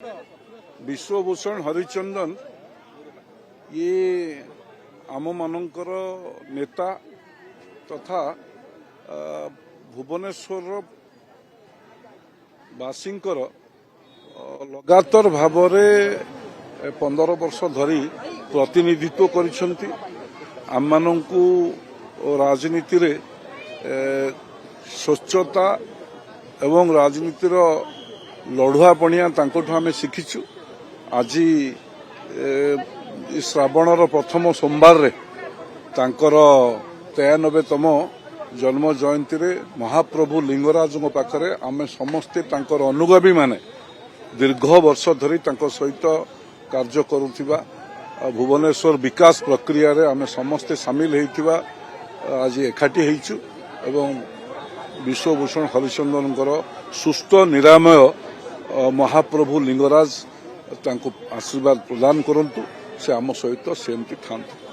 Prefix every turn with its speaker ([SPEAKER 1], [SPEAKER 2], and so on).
[SPEAKER 1] विश्वभूषण हरिचंदन ये आम मानकर नेता तथा भुवनेश्वर बासींकर लगातार भाव 15 वर्ष धरी प्रतिनिधित्व करिसेंती। आम मानंकु राजनीति रे स्वच्छता एवं राजनीतिर लढ़ुआ पणिया तांकोठु आमे शिखिछु। आज श्रावणर प्रथम सोमवार रे तांकर 93तम जन्म जयंती रे महाप्रभु लिंगराज पाखरे आमे समस्ते तांकर अनुगामी माने दीर्घ वर्ष धरी तांको सहित कार्य करुथिबा भुवनेश्वर विकास प्रक्रिया रे आमे समस्ते सामिल हेइथिबा आज एकाठी हेइछु एवं विश्वभूषण हरिचंदनकर सुस्थ निरामय महाप्रभु लिंगराज तांको आशीर्वाद प्रदान करंतु। से आम सहित सेमती थांतु।